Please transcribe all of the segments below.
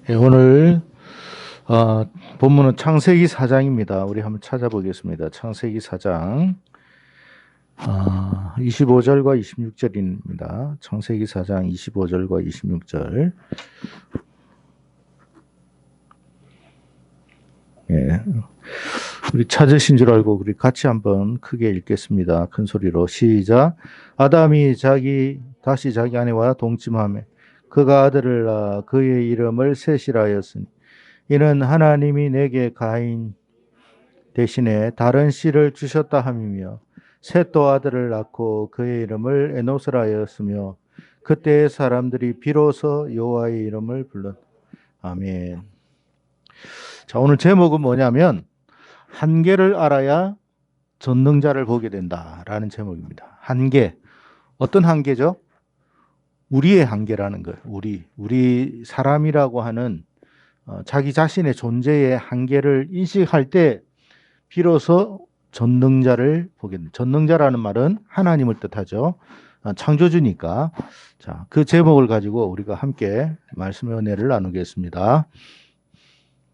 예, 오늘 본문은 창세기 4장입니다. 우리 한번 찾아보겠습니다. 창세기 4장 25절과 26절입니다. 창세기 4장 25절과 26절. 예, 우리 찾으신 줄 알고 우리 같이 한번 크게 읽겠습니다. 큰 소리로 시작. 아담이 다시 자기 아내와 동침하며 그가 아들을 낳아 그의 이름을 셋이라 하였으니 이는 하나님이 내게 가인 대신에 다른 씨를 주셨다 함이며 셋도 아들을 낳고 그의 이름을 에노스라 하였으며 그때의 사람들이 비로소 여호와의 이름을 불렀. 아멘. 자, 오늘 제목은 뭐냐면 한계를 알아야 전능자를 보게 된다라는 제목입니다. 한계. 어떤 한계죠? 우리의 한계라는 거예요. 우리 사람이라고 하는 자기 자신의 존재의 한계를 인식할 때 비로소 전능자를 보게 됩니다. 전능자라는 말은 하나님을 뜻하죠. 창조주니까. 자, 그 제목을 가지고 우리가 함께 말씀의 은혜를 나누겠습니다.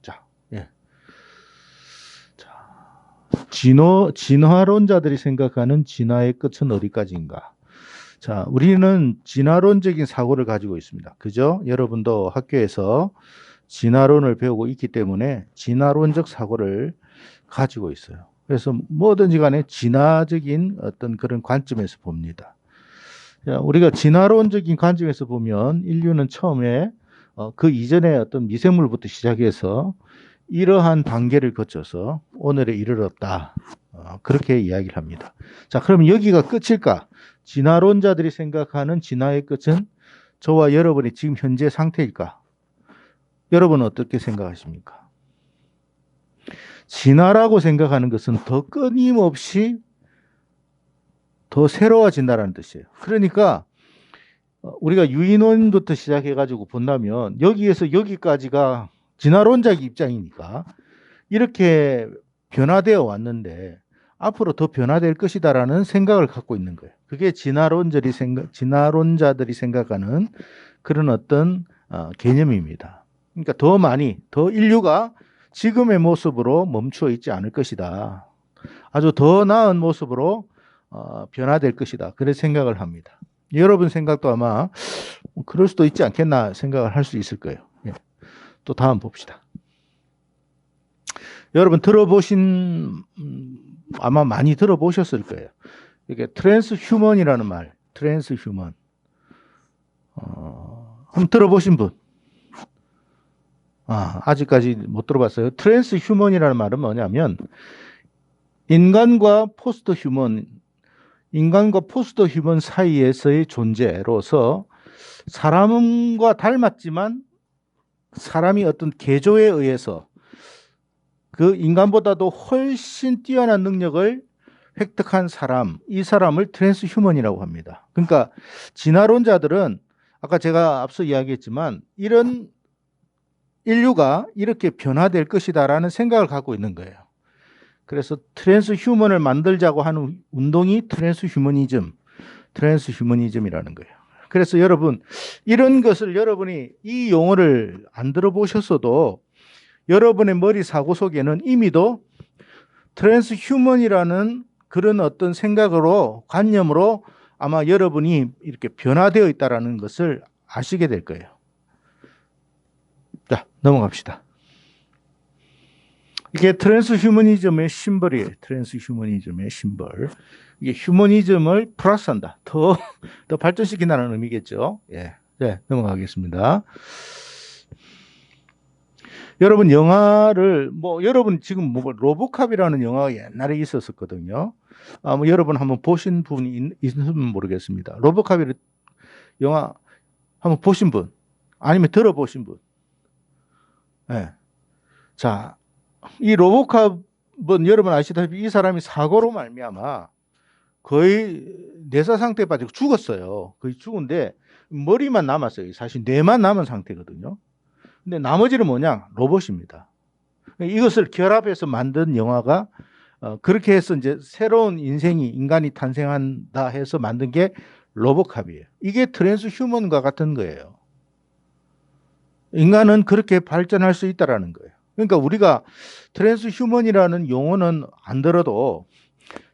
자, 예. 자, 진화론자들이 생각하는 진화의 끝은 어디까지인가? 자, 우리는 진화론적인 사고를 가지고 있습니다. 그죠? 여러분도 학교에서 진화론을 배우고 있기 때문에 진화론적 사고를 가지고 있어요. 그래서 뭐든지 간에 진화적인 어떤 그런 관점에서 봅니다. 자, 우리가 진화론적인 관점에서 보면 인류는 처음에 그 이전에 어떤 미생물부터 시작해서 이러한 단계를 거쳐서 오늘에 이르렀다. 그렇게 이야기를 합니다. 자, 그럼 여기가 끝일까? 진화론자들이 생각하는 진화의 끝은 저와 여러분의 지금 현재 상태일까? 여러분은 어떻게 생각하십니까? 진화라고 생각하는 것은 더 끊임없이 더 새로워진다는 뜻이에요. 그러니까 우리가 유인원부터 시작해가지고 본다면 여기에서 여기까지가 진화론자의 입장이니까 이렇게 변화되어 왔는데 앞으로 더 변화될 것이다라는 생각을 갖고 있는 거예요. 그게 진화론자들이 생각하는 그런 어떤 개념입니다. 그러니까 더 많이, 더 인류가 지금의 모습으로 멈추어 있지 않을 것이다. 아주 더 나은 모습으로 변화될 것이다. 그런 생각을 합니다. 여러분 생각도 아마 그럴 수도 있지 않겠나 생각을 할 수 있을 거예요. 예. 또 다음 봅시다. 여러분 아마 많이 들어보셨을 거예요. 이게 트랜스휴먼이라는 말, 트랜스휴먼. 한번 들어보신 분? 아직까지 못 들어봤어요. 트랜스휴먼이라는 말은 뭐냐면 인간과 포스트 휴먼 사이에서의 존재로서 사람과 닮았지만 사람이 어떤 개조에 의해서 그 인간보다도 훨씬 뛰어난 능력을 획득한 사람, 이 사람을 트랜스휴먼이라고 합니다. 그러니까 진화론자들은 아까 제가 앞서 이야기했지만 이런 인류가 이렇게 변화될 것이다라는 생각을 갖고 있는 거예요. 그래서 트랜스휴먼을 만들자고 하는 운동이 트랜스휴머니즘이라는 거예요. 그래서 여러분 이런 것을 여러분이 이 용어를 안 들어보셨어도 여러분의 머리 사고 속에는 이미도 트랜스휴먼이라는 그런 어떤 생각으로 관념으로 아마 여러분이 이렇게 변화되어 있다는 것을 아시게 될 거예요. 자, 넘어갑시다. 이게 트랜스휴머니즘의 심벌이에요. 트랜스휴머니즘의 심벌. 이게 휴머니즘을 플러스한다. 더 발전시킨다는 의미겠죠. 예. 네, 넘어가겠습니다. 여러분 영화를 여러분 지금 로보캅이라는 영화가 옛날에 있었거든요. 여러분 한번 보신 분이 있으면 모르겠습니다. 로보캅이 영화 한번 보신 분 아니면 들어보신 분. 네. 자, 이 로보캅은 여러분 아시다시피 이 사람이 사고로 말미암아 거의 내사 상태에 빠지고 죽었어요. 거의 죽은데 머리만 남았어요. 사실 뇌만 남은 상태거든요. 근데 나머지는 뭐냐? 로봇입니다. 이것을 결합해서 만든 영화가 그렇게 해서 이제 새로운 인간이 탄생한다 해서 만든 게 로보캅이에요. 이게 트랜스휴먼과 같은 거예요. 인간은 그렇게 발전할 수 있다라는 거예요. 그러니까 우리가 트랜스 휴먼이라는 용어는 안 들어도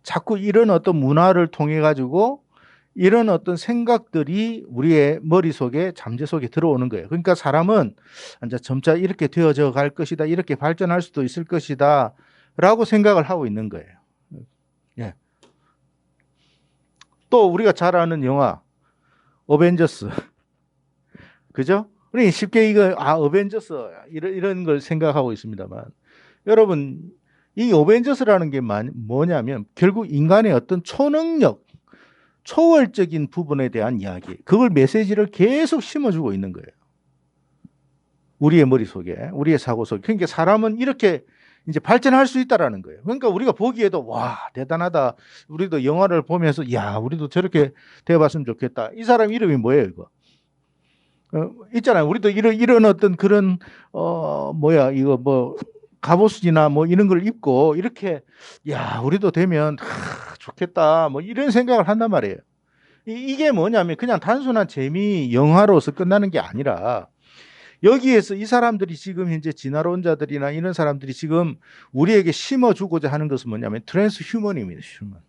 자꾸 이런 어떤 문화를 통해 가지고 이런 어떤 생각들이 우리의 머릿속에 잠재 속에 들어오는 거예요. 그러니까 사람은 이제 점차 이렇게 되어져 갈 것이다. 이렇게 발전할 수도 있을 것이다. 라고 생각을 하고 있는 거예요. 예. 또 우리가 잘 아는 영화 어벤져스. 그죠? 우리 쉽게 이거 어벤져스 이런 걸 생각하고 있습니다만 여러분 이 어벤져스라는 게 뭐냐면 결국 인간의 어떤 초능력 초월적인 부분에 대한 이야기, 그걸 메시지를 계속 심어주고 있는 거예요. 우리의 머릿속에, 우리의 사고 속에. 그러니까 사람은 이렇게 이제 발전할 수 있다라는 거예요. 그러니까 우리가 보기에도 와, 대단하다. 우리도 영화를 보면서 야, 우리도 저렇게 돼봤으면 좋겠다. 이 사람 이름이 뭐예요, 이거? 있잖아요. 우리도 이런 어떤 그런 이거 뭐 갑옷이나 뭐 이런 걸 입고 이렇게 야, 우리도 되면 좋겠다. 뭐 이런 생각을 한단 말이에요. 이게 뭐냐면 그냥 단순한 재미 영화로서 끝나는 게 아니라 여기에서 이 사람들이 지금 현재 진화론자들이나 이런 사람들이 지금 우리에게 심어주고자 하는 것은 뭐냐면 트랜스 휴머님입니다. 휴먼.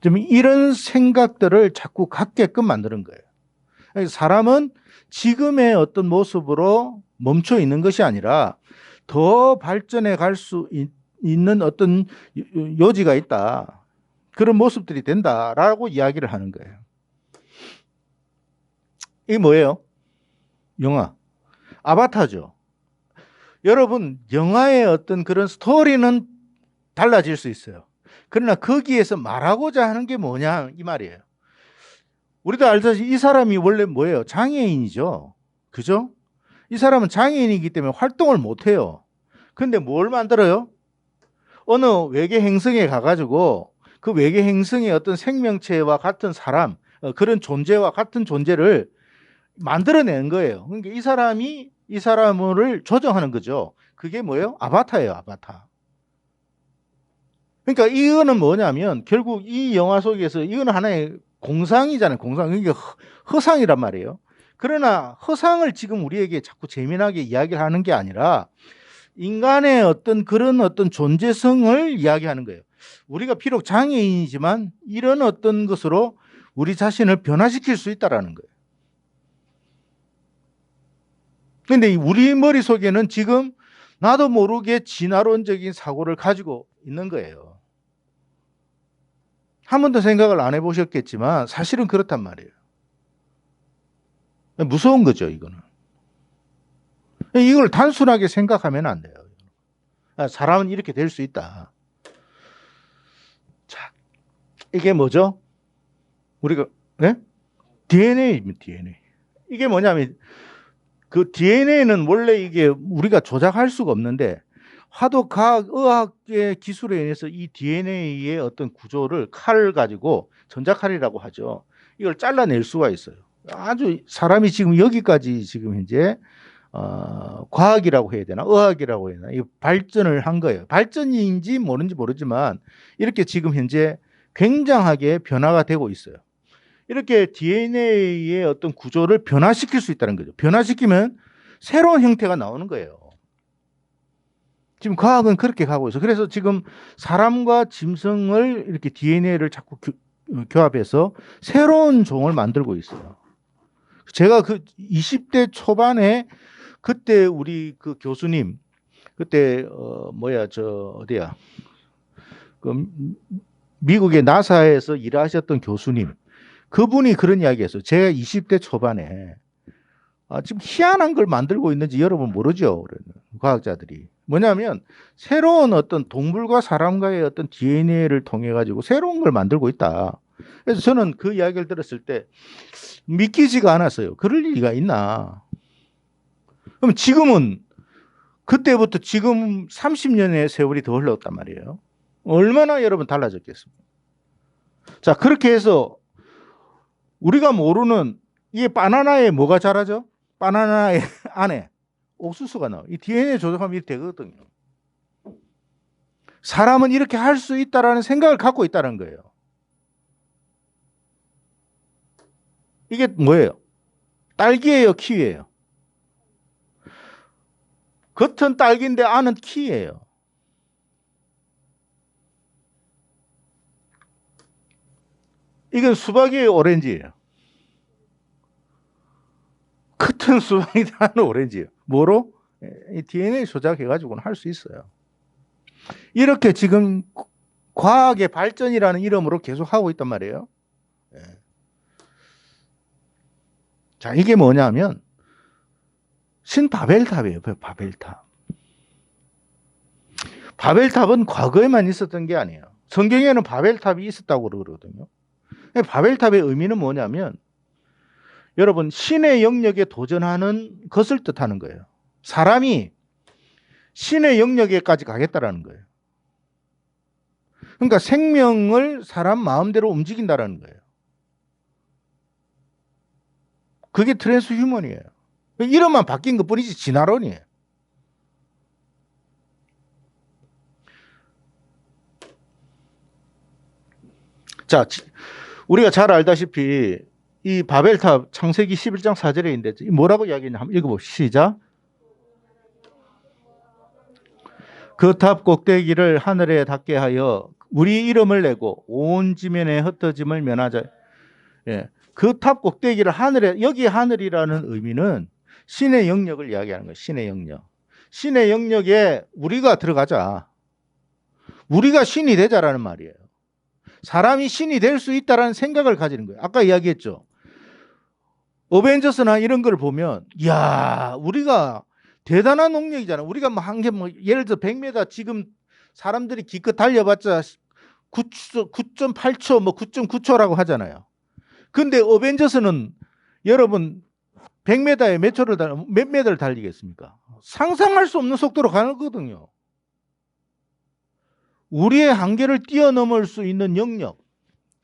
좀 이런 생각들을 자꾸 갖게끔 만드는 거예요. 사람은 지금의 어떤 모습으로 멈춰 있는 것이 아니라 더 발전해 갈 수 있는 어떤 요지가 있다. 그런 모습들이 된다라고 이야기를 하는 거예요. 이게 뭐예요? 영화. 아바타죠. 여러분, 영화의 어떤 그런 스토리는 달라질 수 있어요. 그러나 거기에서 말하고자 하는 게 뭐냐 이 말이에요. 우리도 알다시피 이 사람이 원래 뭐예요? 장애인이죠. 그죠? 이 사람은 장애인이기 때문에 활동을 못해요. 근데 뭘 만들어요? 어느 외계 행성에 가가지고 그 외계 행성의 어떤 생명체와 같은 사람, 그런 존재와 같은 존재를 만들어낸 거예요. 그러니까 이 사람이 이 사람을 조정하는 거죠. 그게 뭐예요? 아바타예요, 아바타. 그러니까 이거는 뭐냐면 결국 이 영화 속에서 이거는 하나의 공상이잖아요. 공상. 이게 허상이란 말이에요. 그러나 허상을 지금 우리에게 자꾸 재미나게 이야기를 하는 게 아니라 인간의 어떤 그런 어떤 존재성을 이야기하는 거예요. 우리가 비록 장애인이지만 이런 어떤 것으로 우리 자신을 변화시킬 수 있다라는 거예요. 근데 우리 머릿속에는 지금 나도 모르게 진화론적인 사고를 가지고 있는 거예요. 한 번도 생각을 안 해보셨겠지만 사실은 그렇단 말이에요. 무서운 거죠, 이거는. 이걸 단순하게 생각하면 안 돼요. 사람은 이렇게 될 수 있다. 자, 이게 뭐죠? 우리가, 네? DNA입니다, DNA. 이게 뭐냐면, 그 DNA는 원래 이게 우리가 조작할 수가 없는데, 하도 과학, 의학의 기술에 의해서 이 DNA의 어떤 구조를 칼을 가지고, 전자칼이라고 하죠. 이걸 잘라낼 수가 있어요. 아주 사람이 지금 여기까지 지금 현재 과학이라고 해야 되나 의학이라고 해야 되나 이 발전을 한 거예요. 발전인지 모르는지 모르지만 이렇게 지금 현재 굉장하게 변화가 되고 있어요. 이렇게 DNA의 어떤 구조를 변화시킬 수 있다는 거죠. 변화시키면 새로운 형태가 나오는 거예요. 지금 과학은 그렇게 가고 있어요. 그래서 지금 사람과 짐승을 이렇게 DNA를 자꾸 교합해서 새로운 종을 만들고 있어요. 제가 그 20대 초반에 그때 우리 그 교수님 그때 어디야 그 미국의 나사에서 일하셨던 교수님 그분이 그런 이야기했어요. 제가 20대 초반에 지금 희한한 걸 만들고 있는지 여러분 모르죠. 과학자들이 뭐냐면 새로운 어떤 동물과 사람과의 어떤 DNA를 통해 가지고 새로운 걸 만들고 있다. 그래서 저는 그 이야기를 들었을 때 믿기지가 않았어요. 그럴 리가 있나? 그럼 지금은 그때부터 지금 30년의 세월이 더 흘렀단 말이에요. 얼마나 여러분 달라졌겠습니까? 자, 그렇게 해서 우리가 모르는 이게 바나나에 뭐가 자라죠? 바나나의 안에 옥수수가 나와요. 이 DNA 조작하면 이렇게 되거든요. 사람은 이렇게 할 수 있다라는 생각을 갖고 있다는 거예요. 이게 뭐예요? 딸기예요, 키위예요? 겉은 딸기인데 안은 키예요. 이건 수박이 오렌지예요. 겉은 수박인데 안은 오렌지예요. 뭐로? DNA 조작해가지고는 할 수 있어요. 이렇게 지금 과학의 발전이라는 이름으로 계속 하고 있단 말이에요. 자, 이게 뭐냐면 신바벨탑이에요. 바벨탑. 바벨탑은 과거에만 있었던 게 아니에요. 성경에는 바벨탑이 있었다고 그러거든요. 바벨탑의 의미는 뭐냐면 여러분 신의 영역에 도전하는 것을 뜻하는 거예요. 사람이 신의 영역에까지 가겠다라는 거예요. 그러니까 생명을 사람 마음대로 움직인다라는 거예요. 그게 트랜스 휴먼이에요. 이름만 바뀐 것뿐이지 진화론이에요. 자, 우리가 잘 알다시피 이 바벨탑 창세기 11장 4절에 있는데 뭐라고 이야기했냐 한번 읽어봅시다. 시작. 그 탑 꼭대기를 하늘에 닿게 하여 우리 이름을 내고 온 지면에 흩어짐을 면하자. 예. 그 탑 꼭대기를 하늘에, 여기 하늘이라는 의미는 신의 영역을 이야기하는 거예요. 신의 영역. 신의 영역에 우리가 들어가자. 우리가 신이 되자라는 말이에요. 사람이 신이 될 수 있다라는 생각을 가지는 거예요. 아까 이야기했죠. 어벤져스나 이런 걸 보면, 이야, 우리가 대단한 능력이잖아. 우리가 뭐 한 개 뭐 예를 들어 100m 지금 사람들이 기껏 달려봤자 9.8초 뭐 9.9초라고 하잖아요. 근데 어벤져스는 여러분 100m에 몇 메다를 달리겠습니까? 상상할 수 없는 속도로 가거든요. 우리의 한계를 뛰어넘을 수 있는 영역,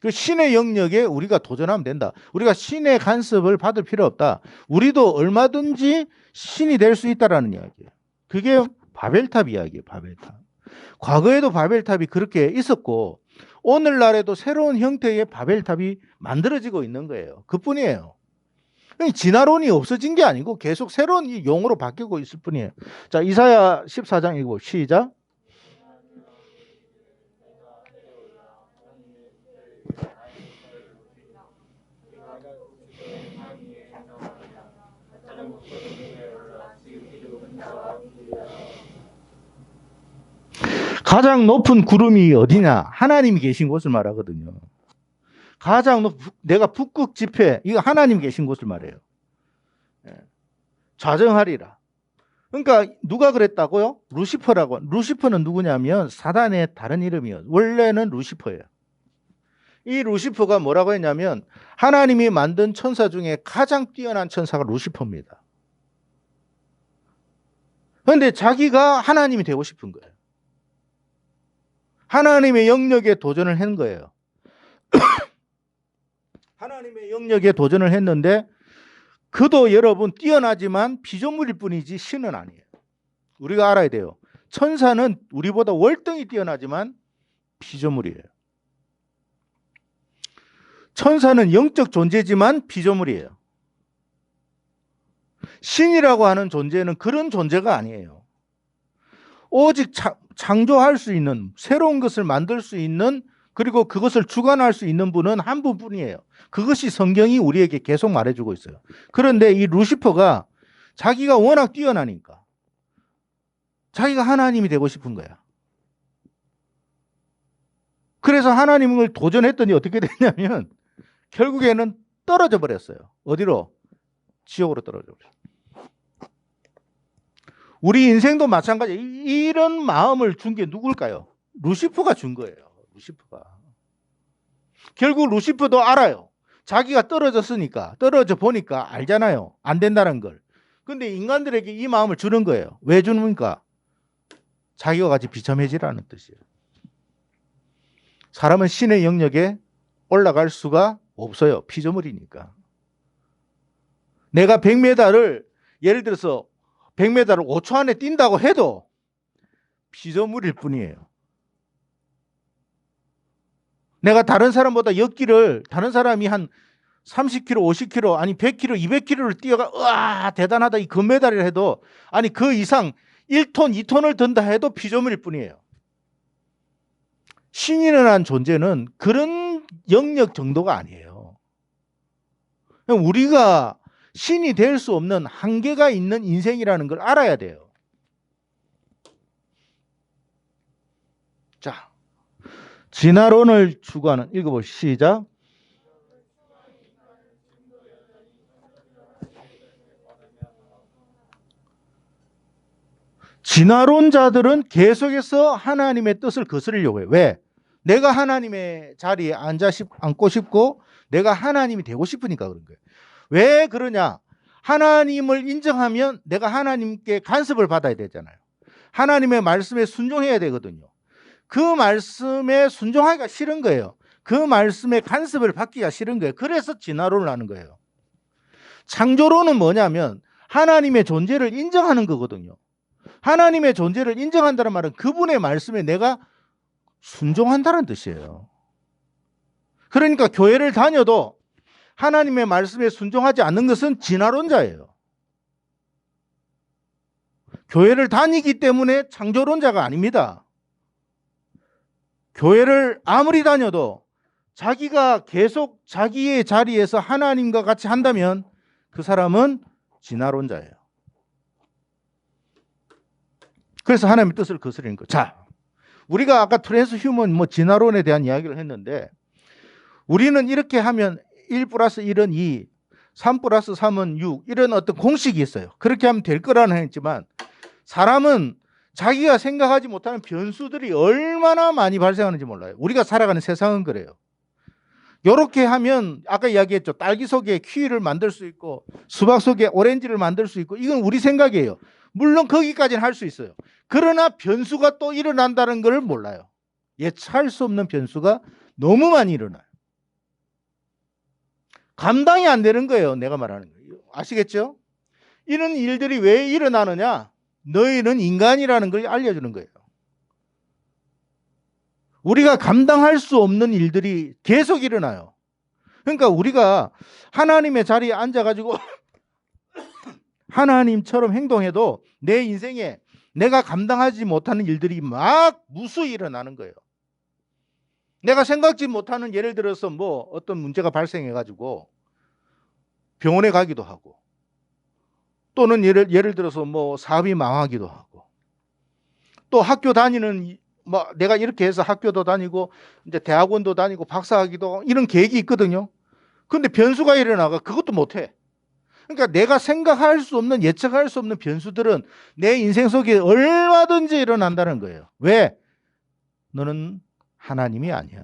그 신의 영역에 우리가 도전하면 된다. 우리가 신의 간섭을 받을 필요 없다. 우리도 얼마든지 신이 될 수 있다라는 이야기예요. 그게 바벨탑 이야기예요. 바벨탑. 과거에도 바벨탑이 그렇게 있었고 오늘날에도 새로운 형태의 바벨탑이 만들어지고 있는 거예요. 그뿐이에요. 진화론이 없어진 게 아니고 계속 새로운 용어로 바뀌고 있을 뿐이에요. 자, 이사야 14장 읽고 시작. 가장 높은 구름이 어디냐? 하나님이 계신 곳을 말하거든요. 가장 내가 북극 지폐, 이거 하나님 계신 곳을 말해요. 좌정하리라. 그러니까 누가 그랬다고요? 루시퍼라고. 루시퍼는 누구냐면 사단의 다른 이름이에요. 원래는 루시퍼예요. 이 루시퍼가 뭐라고 했냐면 하나님이 만든 천사 중에 가장 뛰어난 천사가 루시퍼입니다. 그런데 자기가 하나님이 되고 싶은 거예요. 하나님의 영역에 도전을 한 거예요. 하나님의 영역에 도전을 했는데 그도 여러분 뛰어나지만 피조물일 뿐이지 신은 아니에요. 우리가 알아야 돼요. 천사는 우리보다 월등히 뛰어나지만 피조물이에요. 천사는 영적 존재지만 피조물이에요. 신이라고 하는 존재는 그런 존재가 아니에요. 오직 창조할 수 있는, 새로운 것을 만들 수 있는, 그리고 그것을 주관할 수 있는 분은 한 분뿐이에요. 그것이 성경이 우리에게 계속 말해주고 있어요. 그런데 이 루시퍼가 자기가 워낙 뛰어나니까 자기가 하나님이 되고 싶은 거야. 그래서 하나님을 도전했더니 어떻게 됐냐면 결국에는 떨어져 버렸어요. 어디로? 지옥으로 떨어져 버렸어요. 우리 인생도 마찬가지. 이런 마음을 준 게 누굴까요? 루시퍼가 준 거예요. 루시퍼가. 결국 루시퍼도 알아요. 자기가 떨어졌으니까, 떨어져 보니까 알잖아요. 안 된다는 걸. 근데 인간들에게 이 마음을 주는 거예요. 왜 주는가? 자기와 같이 비참해지라는 뜻이에요. 사람은 신의 영역에 올라갈 수가 없어요. 피조물이니까. 내가 100m를 예를 들어서 100m를 5초 안에 뛴다고 해도 피조물일 뿐이에요. 내가 다른 사람보다 역기를 다른 사람이 한 30km, 50km, 아니 100km, 200km를 뛰어가 와 대단하다 이 금메달을 해도 아니 그 이상 1톤, 2톤을 든다 해도 피조물일 뿐이에요. 신이라는 존재는 그런 영역 정도가 아니에요. 우리가 신이 될 수 없는 한계가 있는 인생이라는 걸 알아야 돼요. 자, 진화론을 추구하는, 읽어보시죠. 시작. 진화론자들은 계속해서 하나님의 뜻을 거스르려고 해요. 왜? 내가 하나님의 자리에 앉고 싶고 내가 하나님이 되고 싶으니까 그런 거예요. 왜 그러냐? 하나님을 인정하면 내가 하나님께 간섭을 받아야 되잖아요. 하나님의 말씀에 순종해야 되거든요. 그 말씀에 순종하기가 싫은 거예요. 그 말씀에 간섭을 받기가 싫은 거예요. 그래서 진화론을 하는 거예요. 창조론은 뭐냐면 하나님의 존재를 인정하는 거거든요. 하나님의 존재를 인정한다는 말은 그분의 말씀에 내가 순종한다는 뜻이에요. 그러니까 교회를 다녀도 하나님의 말씀에 순종하지 않는 것은 진화론자예요. 교회를 다니기 때문에 창조론자가 아닙니다. 교회를 아무리 다녀도 자기가 계속 자기의 자리에서 하나님과 같이 한다면 그 사람은 진화론자예요. 그래서 하나님의 뜻을 거스르는 거예요. 자, 우리가 아까 트랜스휴먼 진화론에 대한 이야기를 했는데 우리는 이렇게 하면 1 플러스 1은 2, 3 플러스 3은 6 이런 어떤 공식이 있어요. 그렇게 하면 될 거라는 했지만 사람은 자기가 생각하지 못하는 변수들이 얼마나 많이 발생하는지 몰라요. 우리가 살아가는 세상은 그래요. 이렇게 하면 아까 이야기했죠. 딸기 속에 키위를 만들 수 있고 수박 속에 오렌지를 만들 수 있고 이건 우리 생각이에요. 물론 거기까지는 할 수 있어요. 그러나 변수가 또 일어난다는 걸 몰라요. 예측할 수 없는 변수가 너무 많이 일어나요. 감당이 안 되는 거예요. 내가 말하는 거예요. 아시겠죠? 이런 일들이 왜 일어나느냐? 너희는 인간이라는 걸 알려주는 거예요. 우리가 감당할 수 없는 일들이 계속 일어나요. 그러니까 우리가 하나님의 자리에 앉아가지고 하나님처럼 행동해도 내 인생에 내가 감당하지 못하는 일들이 막 무수히 일어나는 거예요. 내가 생각지 못하는 예를 들어서 뭐 어떤 문제가 발생해가지고 병원에 가기도 하고 또는 예를 들어서 뭐 사업이 망하기도 하고 또 학교 다니는 뭐 내가 이렇게 해서 학교도 다니고 이제 대학원도 다니고 박사학위도 하고 이런 계획이 있거든요. 근데 변수가 일어나가 그것도 못해. 그러니까 내가 생각할 수 없는 예측할 수 없는 변수들은 내 인생 속에 얼마든지 일어난다는 거예요. 왜? 너는 하나님이 아니야.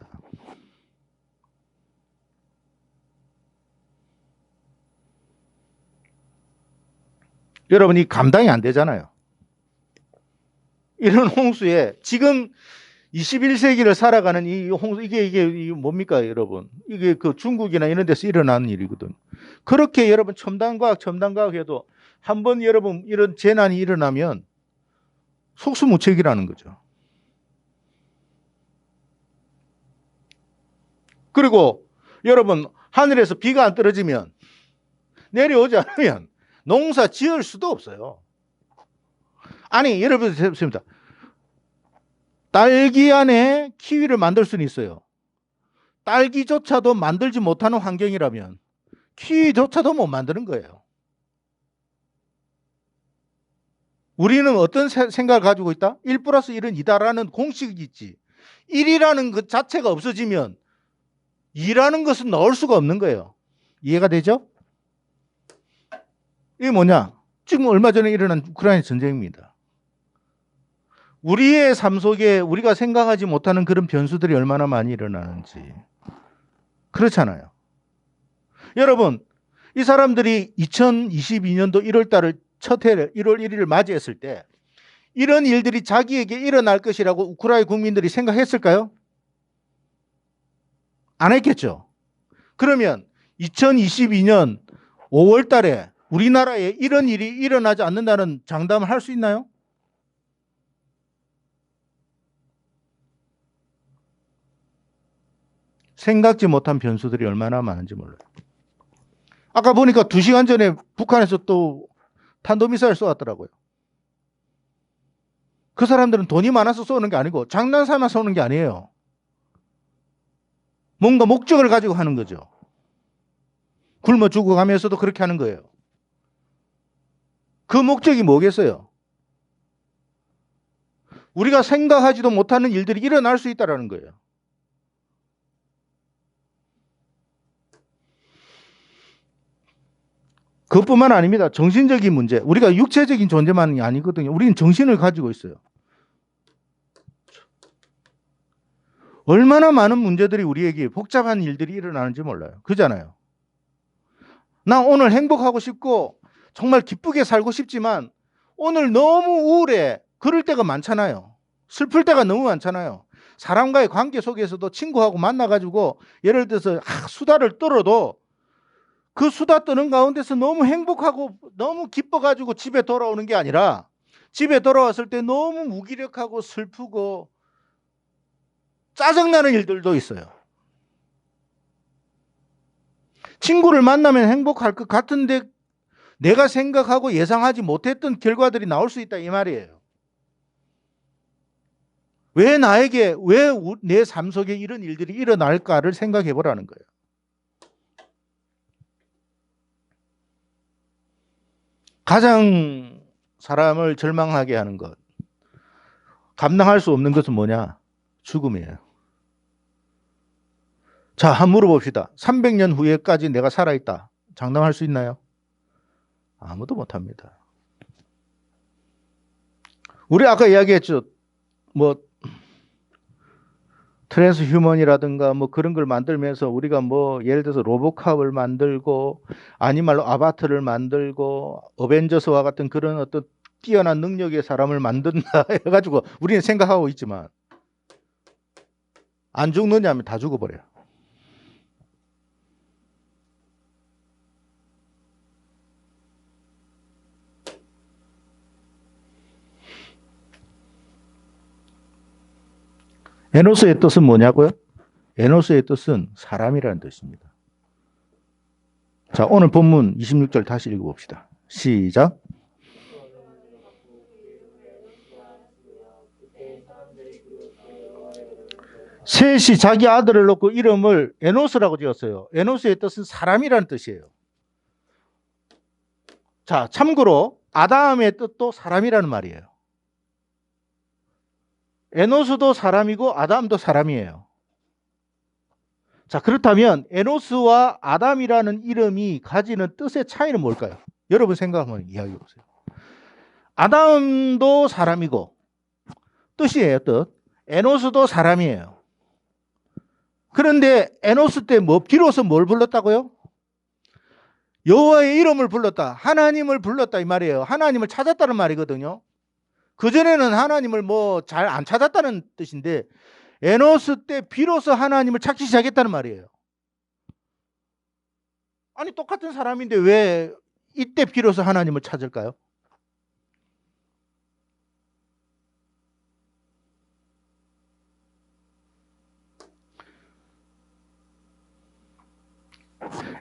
여러분이 감당이 안 되잖아요. 이런 홍수에 지금 21세기를 살아가는 이 홍수 이게 뭡니까 여러분? 이게 그 중국이나 이런 데서 일어나는 일이거든. 그렇게 여러분 첨단과학 해도 한번 여러분 이런 재난이 일어나면 속수무책이라는 거죠. 그리고 여러분 하늘에서 비가 안 떨어지면 내려오지 않으면 농사 지을 수도 없어요. 아니 여러분 보십니다. 딸기 안에 키위를 만들 수는 있어요. 딸기조차도 만들지 못하는 환경이라면 키위조차도 못 만드는 거예요. 우리는 어떤 생각을 가지고 있다? 1 플러스 1은 2다라는 공식이 있지. 1이라는 것 자체가 없어지면 2라는 것은 넣을 수가 없는 거예요. 이해가 되죠? 이게 뭐냐? 지금 얼마 전에 일어난 우크라이나 전쟁입니다. 우리의 삶 속에 우리가 생각하지 못하는 그런 변수들이 얼마나 많이 일어나는지. 그렇잖아요. 여러분, 이 사람들이 2022년도 1월 달을 첫 해를 1월 1일을 맞이했을 때 이런 일들이 자기에게 일어날 것이라고 우크라이나 국민들이 생각했을까요? 안 했겠죠. 그러면 2022년 5월 달에 우리나라에 이런 일이 일어나지 않는다는 장담을 할 수 있나요? 생각지 못한 변수들이 얼마나 많은지 몰라요. 아까 보니까 2시간 전에 북한에서 또 탄도미사일 쏘았더라고요. 그 사람들은 돈이 많아서 쏘는 게 아니고 장난삼아 쏘는 게 아니에요. 뭔가 목적을 가지고 하는 거죠. 굶어 죽어가면서도 그렇게 하는 거예요. 그 목적이 뭐겠어요? 우리가 생각하지도 못하는 일들이 일어날 수 있다는 거예요. 그것뿐만 아닙니다. 정신적인 문제. 우리가 육체적인 존재만이 아니거든요. 우리는 정신을 가지고 있어요. 얼마나 많은 문제들이 우리에게 복잡한 일들이 일어나는지 몰라요. 그잖아요. 나 오늘 행복하고 싶고 정말 기쁘게 살고 싶지만 오늘 너무 우울해. 그럴 때가 많잖아요. 슬플 때가 너무 많잖아요. 사람과의 관계 속에서도 친구하고 만나가지고 예를 들어서 수다를 떨어도 그 수다 떠는 가운데서 너무 행복하고 너무 기뻐가지고 집에 돌아오는 게 아니라 집에 돌아왔을 때 너무 무기력하고 슬프고 짜증나는 일들도 있어요. 친구를 만나면 행복할 것 같은데 내가 생각하고 예상하지 못했던 결과들이 나올 수 있다 이 말이에요. 왜 나에게 왜 내 삶 속에 이런 일들이 일어날까를 생각해 보라는 거예요. 가장 사람을 절망하게 하는 것, 감당할 수 없는 것은 뭐냐? 죽음이에요. 자, 한번 물어봅시다. 300년 후에까지 내가 살아있다. 장담할 수 있나요? 아무도 못합니다. 우리 아까 이야기했죠. 뭐 트랜스 휴먼이라든가 뭐 그런 걸 만들면서 우리가 뭐 예를 들어서 로보캅을 만들고 아니말로 아바타를 만들고 어벤져스와 같은 그런 어떤 뛰어난 능력의 사람을 만든다 해가지고 우리는 생각하고 있지만 안 죽느냐 하면 다 죽어버려요. 에노스의 뜻은 뭐냐고요? 에노스의 뜻은 사람이라는 뜻입니다. 자, 오늘 본문 26절 다시 읽어봅시다. 시작. 셋이 자기 아들을 놓고 이름을 에노스라고 지었어요. 에노스의 뜻은 사람이라는 뜻이에요. 자, 참고로 아담의 뜻도 사람이라는 말이에요. 에노스도 사람이고 아담도 사람이에요. 자, 그렇다면 에노스와 아담이라는 이름이 가지는 뜻의 차이는 뭘까요? 여러분 생각하면 이야기해 보세요. 아담도 사람이고 뜻이에요, 뜻. 에노스도 사람이에요. 그런데 에노스 때 비로소 뭘 불렀다고요? 여호와의 이름을 불렀다. 하나님을 불렀다 이 말이에요. 하나님을 찾았다는 말이거든요. 그전에는 하나님을 뭐 잘 안 찾았다는 뜻인데 에노스 때 비로소 하나님을 찾기 시작했다는 말이에요. 아니 똑같은 사람인데 왜 이때 비로소 하나님을 찾을까요?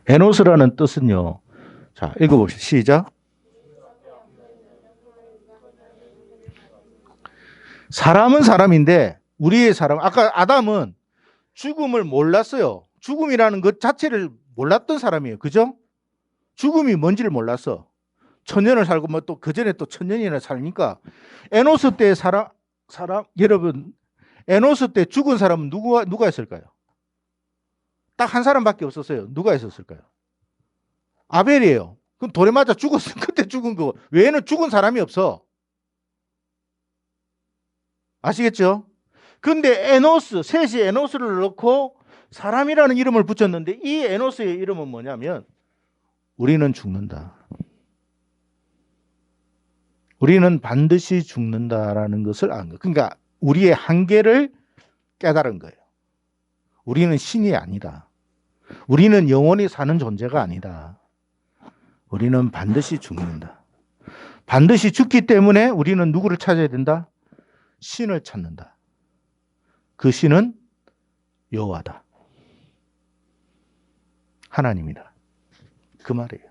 에노스라는 뜻은요. 자, 읽어봅시다. 시작. 사람은 사람인데 우리의 사람, 아까 아담은 죽음을 몰랐어요. 죽음이라는 것 자체를 몰랐던 사람이에요. 그죠? 죽음이 뭔지를 몰랐어. 천년을 살고 뭐 또 그전에 또 천년이나 살니까 에노스 때 사람 여러분 에노스 때 죽은 사람은 누가 있을까요? 딱 한 사람밖에 없었어요. 누가 있었을까요? 아벨이에요. 그럼 돌에 맞아 죽었어. 그때 죽은 거 외에는 죽은 사람이 없어. 아시겠죠? 근데 에노스, 셋이 에노스를 넣고 사람이라는 이름을 붙였는데 이 에노스의 이름은 뭐냐면 우리는 죽는다. 우리는 반드시 죽는다라는 것을 안 거예요. 그러니까 우리의 한계를 깨달은 거예요. 우리는 신이 아니다. 우리는 영원히 사는 존재가 아니다. 우리는 반드시 죽는다. 반드시 죽기 때문에 우리는 누구를 찾아야 된다? 신을 찾는다. 그 신은 여호와다. 하나님이다. 그 말이에요.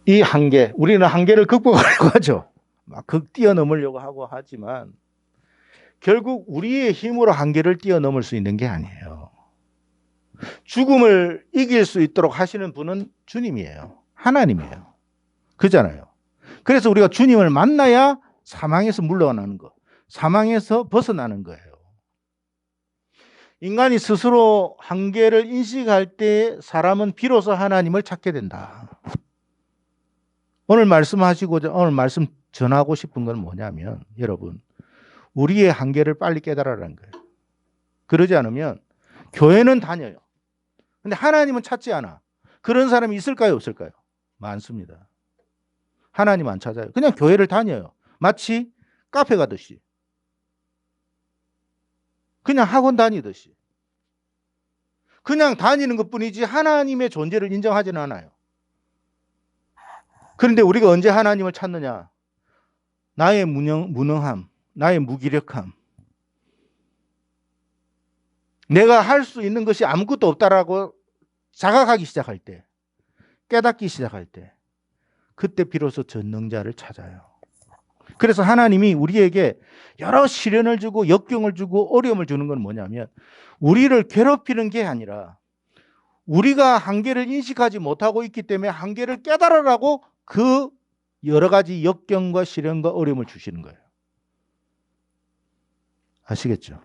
이 한계, 우리는 한계를 극복하려고 하죠. 막 뛰어넘으려고 하고 하지만 결국 우리의 힘으로 한계를 뛰어넘을 수 있는 게 아니에요. 죽음을 이길 수 있도록 하시는 분은 주님이에요. 하나님이에요. 그잖아요. 그래서 우리가 주님을 만나야 사망에서 물러나는 거, 사망에서 벗어나는 거예요. 인간이 스스로 한계를 인식할 때 사람은 비로소 하나님을 찾게 된다. 오늘 말씀 전하고 싶은 건 뭐냐면, 여러분, 우리의 한계를 빨리 깨달으라는 거예요. 그러지 않으면 교회는 다녀요. 근데 하나님은 찾지 않아. 그런 사람이 있을까요, 없을까요? 많습니다. 하나님 안 찾아요. 그냥 교회를 다녀요. 마치 카페 가듯이. 그냥 학원 다니듯이. 그냥 다니는 것뿐이지 하나님의 존재를 인정하지는 않아요. 그런데 우리가 언제 하나님을 찾느냐? 나의 무능함, 나의 무기력함, 내가 할 수 있는 것이 아무것도 없다라고 자각하기 시작할 때, 깨닫기 시작할 때, 그때 비로소 전능자를 찾아요. 그래서 하나님이 우리에게 여러 시련을 주고 역경을 주고 어려움을 주는 건 뭐냐면, 우리를 괴롭히는 게 아니라 우리가 한계를 인식하지 못하고 있기 때문에 한계를 깨달으라고 그 여러 가지 역경과 시련과 어려움을 주시는 거예요. 아시겠죠?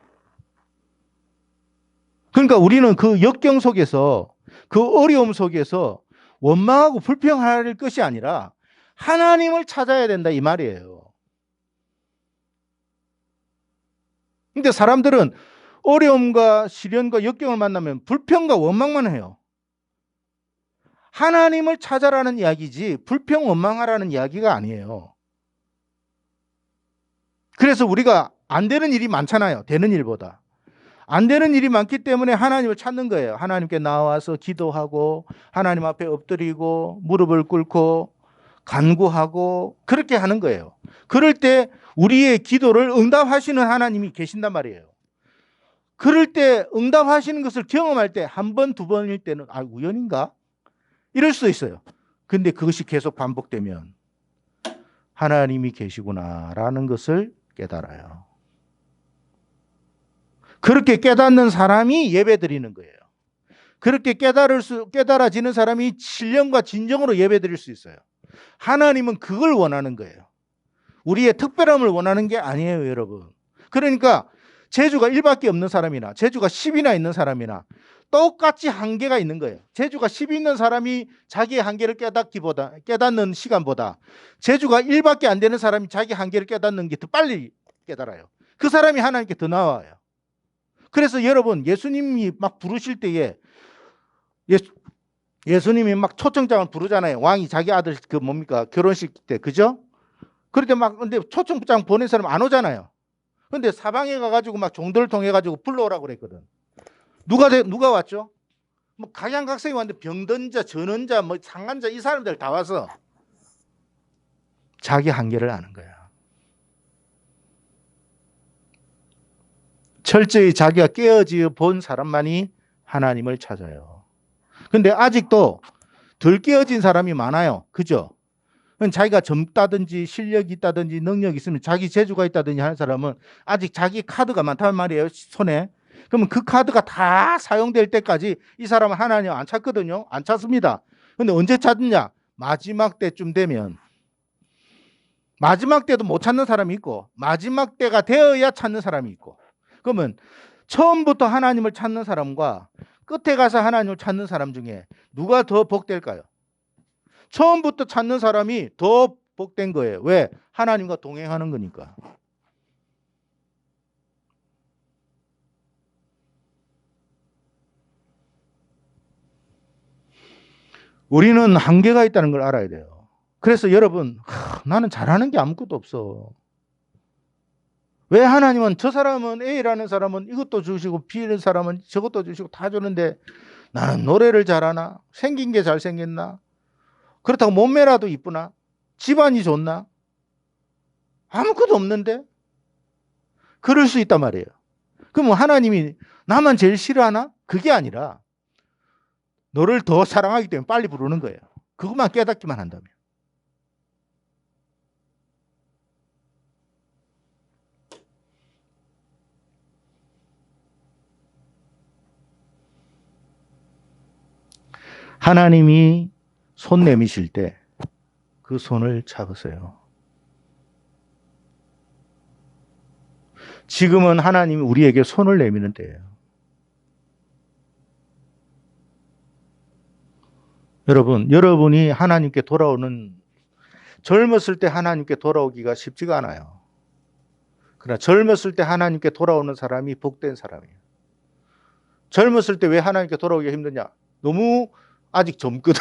그러니까 우리는 그 역경 속에서, 그 어려움 속에서 원망하고 불평할 것이 아니라 하나님을 찾아야 된다, 이 말이에요. 근데 사람들은 어려움과 시련과 역경을 만나면 불평과 원망만 해요. 하나님을 찾아라는 이야기지 불평 원망하라는 이야기가 아니에요. 그래서 우리가 안 되는 일이 많잖아요. 되는 일보다. 안 되는 일이 많기 때문에 하나님을 찾는 거예요. 하나님께 나와서 기도하고 하나님 앞에 엎드리고 무릎을 꿇고 간구하고 그렇게 하는 거예요. 그럴 때 우리의 기도를 응답하시는 하나님이 계신단 말이에요. 그럴 때 응답하시는 것을 경험할 때 한 번, 두 번일 때는 우연인가? 이럴 수도 있어요. 근데 그것이 계속 반복되면 하나님이 계시구나라는 것을 깨달아요. 그렇게 깨닫는 사람이 예배 드리는 거예요. 그렇게 깨달아지는 사람이 신령과 진정으로 예배 드릴 수 있어요. 하나님은 그걸 원하는 거예요. 우리의 특별함을 원하는 게 아니에요, 여러분. 그러니까 재주가 1밖에 없는 사람이나 재주가 10이나 있는 사람이나 똑같이 한계가 있는 거예요. 재주가 10 있는 사람이 자기의 한계를 깨닫는 시간보다 재주가 1밖에 안 되는 사람이 자기 한계를 깨닫는 게 더 빨리 깨달아요. 그 사람이 하나님께 더 나와요. 그래서 여러분, 예수님이 막 부르실 때에 예수님이 막 초청장을 부르잖아요. 왕이 자기 아들 결혼식 때, 그죠? 그럴 때 근데 초청장 보낸 사람 안 오잖아요. 근데 사방에 가가지고 막 종들을 통해가지고 불러오라고 그랬거든. 누가 왔죠? 뭐 각양각색이 왔는데 병든자, 전원자, 뭐 상간자 이 사람들 다 와서 자기 한계를 아는 거야. 철저히 자기가 깨어지어 본 사람만이 하나님을 찾아요. 근데 아직도 덜 깨어진 사람이 많아요. 그죠? 자기가 젊다든지 실력이 있다든지 능력이 있으면 자기 재주가 있다든지 하는 사람은 아직 자기 카드가 많단 말이에요. 손에. 그러면 그 카드가 다 사용될 때까지 이 사람은 하나님 안 찾거든요. 안 찾습니다. 근데 언제 찾느냐? 마지막 때쯤 되면, 마지막 때도 못 찾는 사람이 있고 마지막 때가 되어야 찾는 사람이 있고, 그러면 처음부터 하나님을 찾는 사람과 끝에 가서 하나님을 찾는 사람 중에 누가 더 복될까요? 처음부터 찾는 사람이 더 복된 거예요. 왜? 하나님과 동행하는 거니까. 우리는 한계가 있다는 걸 알아야 돼요. 그래서 여러분, 나는 잘하는 게 아무것도 없어. 왜 하나님은 저 사람은 A라는 사람은 이것도 주시고 B라는 사람은 저것도 주시고 다 주는데 나는 노래를 잘하나? 생긴 게 잘생겼나? 그렇다고 몸매라도 이쁘나? 집안이 좋나? 아무것도 없는데? 그럴 수 있단 말이에요. 그럼 하나님이 나만 제일 싫어하나? 그게 아니라 너를 더 사랑하기 때문에 빨리 부르는 거예요. 그것만 깨닫기만 한다면. 하나님이 손 내미실 때 그 손을 잡으세요. 지금은 하나님이 우리에게 손을 내미는 때예요. 여러분이 하나님께 돌아오는, 젊었을 때 하나님께 돌아오기가 쉽지가 않아요. 그러나 젊었을 때 하나님께 돌아오는 사람이 복된 사람이에요. 젊었을 때 왜 하나님께 돌아오기가 힘드냐? 너무 아직 젊거든.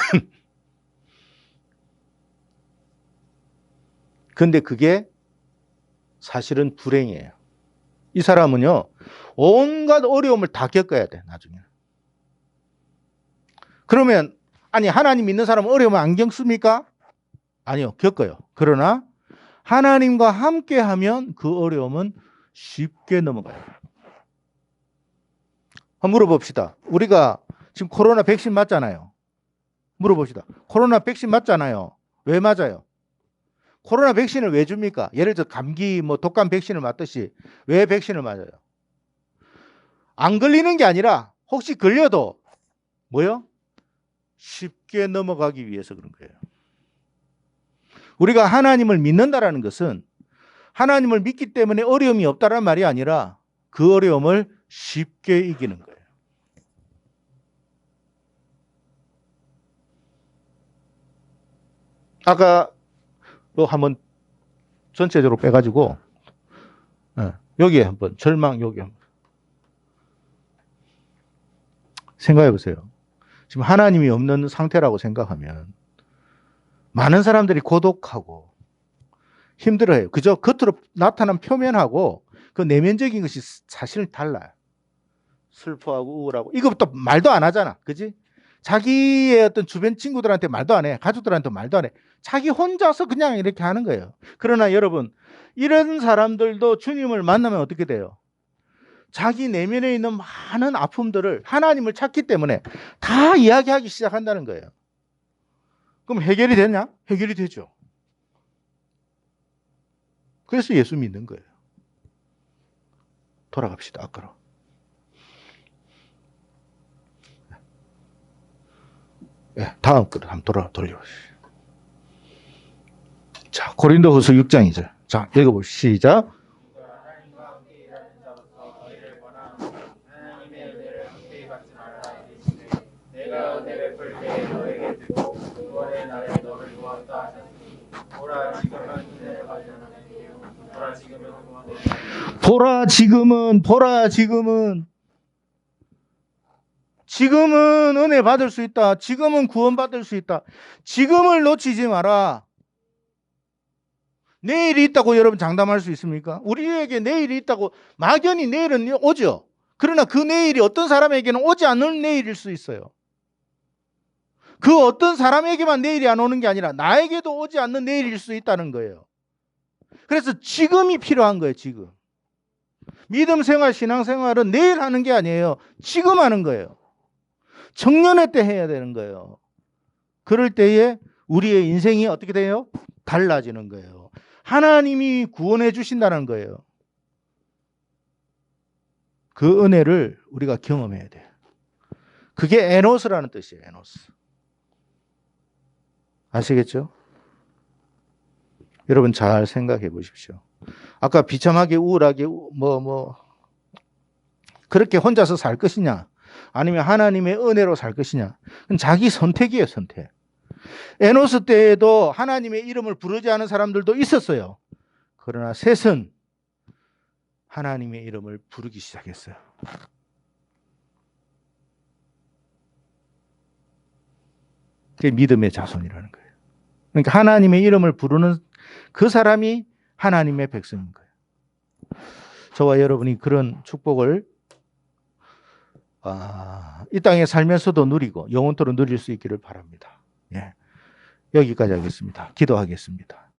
근데 그게 사실은 불행이에요. 이 사람은요, 온갖 어려움을 다 겪어야 돼, 나중에. 그러면, 아니, 하나님 믿는 사람은 어려움을 안 겪습니까? 아니요, 겪어요. 그러나, 하나님과 함께 하면 그 어려움은 쉽게 넘어가요. 한번 물어봅시다. 우리가 지금 코로나 백신 맞잖아요. 물어봅시다. 코로나 백신 맞잖아요. 왜 맞아요? 코로나 백신을 왜 줍니까? 예를 들어 감기, 독감 백신을 맞듯이 왜 백신을 맞아요? 안 걸리는 게 아니라 혹시 걸려도 뭐요? 쉽게 넘어가기 위해서 그런 거예요. 우리가 하나님을 믿는다라는 것은 하나님을 믿기 때문에 어려움이 없다란 말이 아니라 그 어려움을 쉽게 이기는 거예요. 아까 한번 전체적으로 빼가지고 여기에 한번 절망, 여기 한번 생각해 보세요. 지금 하나님이 없는 상태라고 생각하면 많은 사람들이 고독하고 힘들어해요. 그저 겉으로 나타난 표면하고 그 내면적인 것이 사실은 달라요. 슬퍼하고 우울하고 이것부터 말도 안 하잖아. 그지? 자기의 어떤 주변 친구들한테 말도 안 해. 가족들한테 말도 안 해. 자기 혼자서 그냥 이렇게 하는 거예요. 그러나 여러분, 이런 사람들도 주님을 만나면 어떻게 돼요? 자기 내면에 있는 많은 아픔들을 하나님을 찾기 때문에 다 이야기하기 시작한다는 거예요. 그럼 해결이 되냐? 해결이 되죠. 그래서 예수 믿는 거예요. 돌아갑시다. 아까로. 다음 거로 한번 돌려보시죠. 자, 고린도후서 6장 2절. 자, 읽어보시죠. 시작. 보라 지금은 은혜 받을 수 있다. 지금은 구원 받을 수 있다. 지금을 놓치지 마라. 내일이 있다고 여러분 장담할 수 있습니까? 우리에게 내일이 있다고 막연히 내일은 오죠. 그러나 그 내일이 어떤 사람에게는 오지 않는 내일일 수 있어요. 그 어떤 사람에게만 내일이 안 오는 게 아니라 나에게도 오지 않는 내일일 수 있다는 거예요. 그래서 지금이 필요한 거예요. 지금. 믿음 생활, 신앙 생활은 내일 하는 게 아니에요. 지금 하는 거예요. 청년의 때 해야 되는 거예요. 그럴 때에 우리의 인생이 어떻게 돼요? 달라지는 거예요. 하나님이 구원해 주신다는 거예요. 그 은혜를 우리가 경험해야 돼요. 그게 에노스라는 뜻이에요. 에노스. 아시겠죠? 여러분 잘 생각해 보십시오. 아까 비참하게 우울하게 그렇게 혼자서 살 것이냐 아니면 하나님의 은혜로 살 것이냐 그건 자기 선택이에요. 선택. 에노스 때에도 하나님의 이름을 부르지 않은 사람들도 있었어요. 그러나 셋은 하나님의 이름을 부르기 시작했어요. 그게 믿음의 자손이라는 거예요. 그러니까 하나님의 이름을 부르는 그 사람이 하나님의 백성인 거예요. 저와 여러분이 그런 축복을 이 땅에 살면서도 누리고 영원토록 누릴 수 있기를 바랍니다. 예. 여기까지 하겠습니다. 기도하겠습니다.